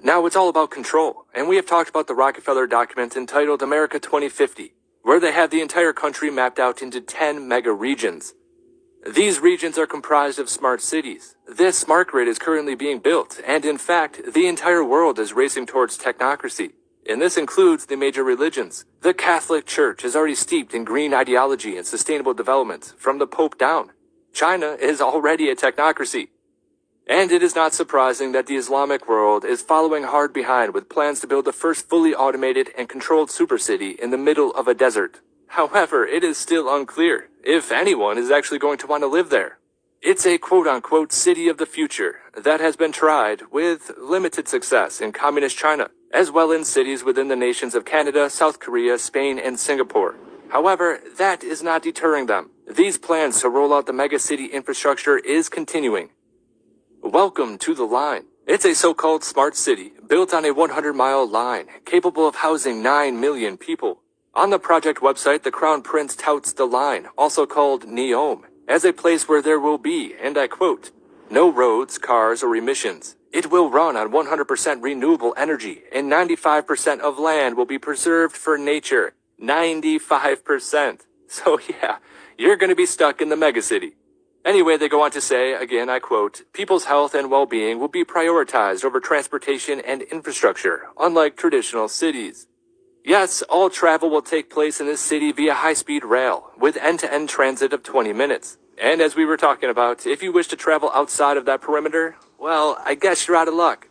Now it's all about control, and we have talked about the Rockefeller document entitled America 2050, where they have the entire country mapped out into 10 mega regions. These regions are comprised of smart cities. This smart grid is currently being built, and in fact, the entire world is racing towards technocracy. And this includes the major religions. The Catholic Church is already steeped in green ideology and sustainable development, from the Pope down. China is already a technocracy. And it is not surprising that the Islamic world is following hard behind with plans to build the first fully automated and controlled supercity in the middle of a desert. However, it is still unclear if anyone is actually going to want to live there. It's a quote-unquote city of the future that has been tried with limited success in communist China, as well in cities within the nations of Canada, South Korea, Spain, and Singapore. However, that is not deterring them. These plans to roll out the megacity infrastructure is continuing. Welcome to the line. It's a so-called smart city built on a 100-mile line capable of housing 9 million people. On the project website, the Crown Prince touts the line, also called NEOM, as a place where there will be, and I quote, no roads, cars, or emissions. It will run on 100% renewable energy, and 95% of land will be preserved for nature. 95%. So yeah, you're going to be stuck in the megacity. Anyway, they go on to say, again, I quote, people's health and well-being will be prioritized over transportation and infrastructure, unlike traditional cities. Yes, all travel will take place in this city via high-speed rail, with end-to-end transit of 20 minutes. And as we were talking about, if you wish to travel outside of that perimeter, well, I guess you're out of luck.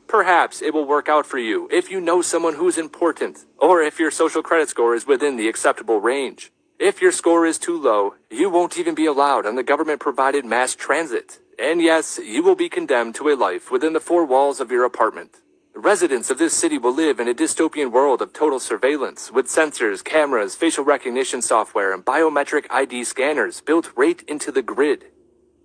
Perhaps it will work out for you if you know someone who's important, or if your social credit score is within the acceptable range. If your score is too low, you won't even be allowed on the government-provided mass transit. And yes, you will be condemned to a life within the four walls of your apartment. Residents of this city will live in a dystopian world of total surveillance, with sensors, cameras, facial recognition software, and biometric ID scanners built right into the grid.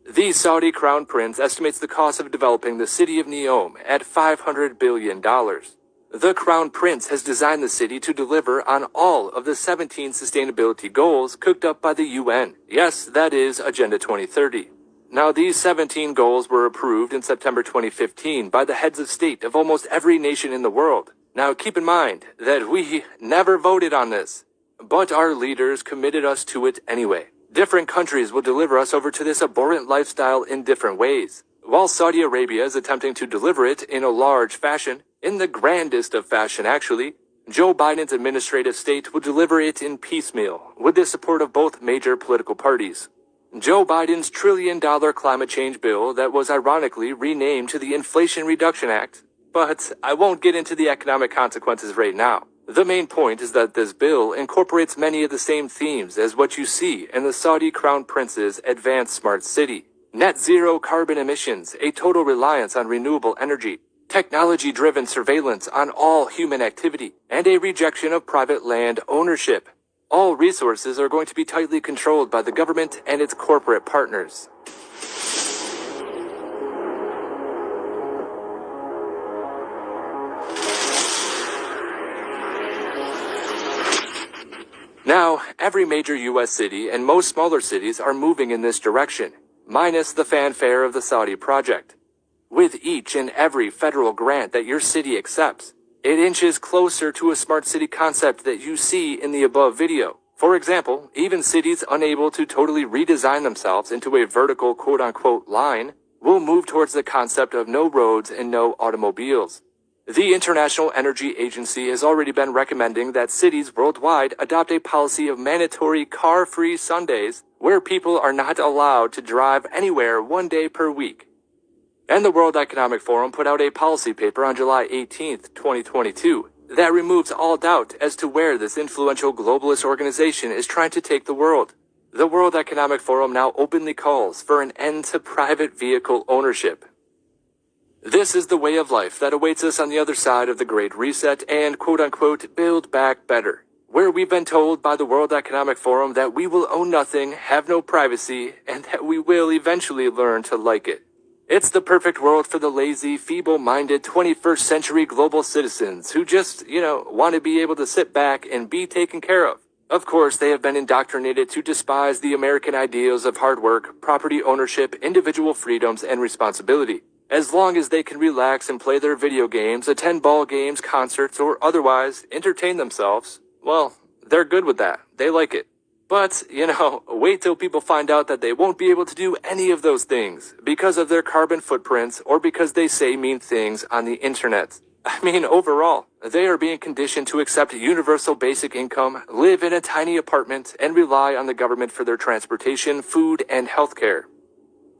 The Saudi Crown Prince estimates the cost of developing the city of Neom at $500 billion. The Crown Prince has designed the city to deliver on all of the 17 sustainability goals cooked up by the UN. Yes, that is Agenda 2030. Now, these 17 goals were approved in September 2015 by the heads of state of almost every nation in the world. Now, keep in mind that we never voted on this, but our leaders committed us to it anyway. Different countries will deliver us over to this abhorrent lifestyle in different ways. While Saudi Arabia is attempting to deliver it in a large fashion, in the grandest of fashion actually, Joe Biden's administrative state will deliver it in piecemeal, with the support of both major political parties. Joe Biden's $1 trillion climate change bill that was ironically renamed to the Inflation Reduction Act, but I won't get into the economic consequences right now. The main point is that this bill incorporates many of the same themes as what you see in the Saudi Crown Prince's Advanced Smart City. Net zero carbon emissions, a total reliance on renewable energy, technology-driven surveillance on all human activity, and a rejection of private land ownership. All resources are going to be tightly controlled by the government and its corporate partners. Now, every major U.S. city and most smaller cities are moving in this direction, minus the fanfare of the Saudi project. With each and every federal grant that your city accepts, it inches closer to a smart city concept that you see in the above video. For example, even cities unable to totally redesign themselves into a vertical quote-unquote line will move towards the concept of no roads and no automobiles. The International Energy Agency has already been recommending that cities worldwide adopt a policy of mandatory car-free Sundays where people are not allowed to drive anywhere 1 day per week. And the World Economic Forum put out a policy paper on July 18, 2022, that removes all doubt as to where this influential globalist organization is trying to take the world. The World Economic Forum now openly calls for an end to private vehicle ownership. This is the way of life that awaits us on the other side of the Great Reset and quote-unquote Build Back Better, where we've been told by the World Economic Forum that we will own nothing, have no privacy, and that we will eventually learn to like it. It's the perfect world for the lazy, feeble-minded 21st century global citizens who just, want to be able to sit back and be taken care of. Of course, they have been indoctrinated to despise the American ideals of hard work, property ownership, individual freedoms, and responsibility. As long as they can relax and play their video games, attend ball games, concerts, or otherwise entertain themselves, well, they're good with that. They like it. But, wait till people find out that they won't be able to do any of those things because of their carbon footprints or because they say mean things on the internet. I mean, overall, they are being conditioned to accept universal basic income, live in a tiny apartment, and rely on the government for their transportation, food, and healthcare.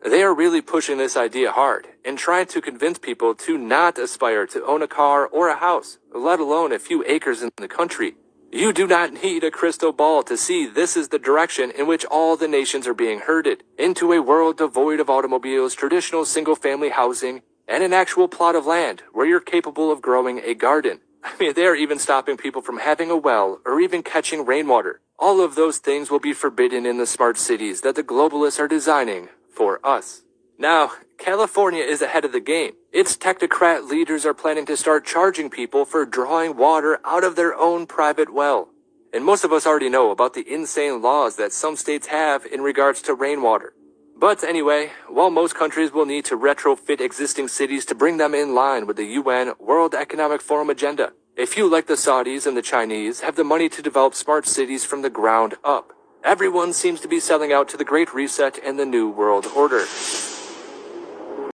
They are really pushing this idea hard and trying to convince people to not aspire to own a car or a house, let alone a few acres in the country. You do not need a crystal ball to see this is the direction in which all the nations are being herded, into a world devoid of automobiles, traditional single-family housing, and an actual plot of land where you're capable of growing a garden. I mean, they are even stopping people from having a well or even catching rainwater. All of those things will be forbidden in the smart cities that the globalists are designing for us. Now, California is ahead of the game. Its technocrat leaders are planning to start charging people for drawing water out of their own private well. And most of us already know about the insane laws that some states have in regards to rainwater. But anyway, while most countries will need to retrofit existing cities to bring them in line with the UN World Economic Forum agenda, a few like the Saudis and the Chinese have the money to develop smart cities from the ground up. Everyone seems to be selling out to the Great Reset and the New World Order.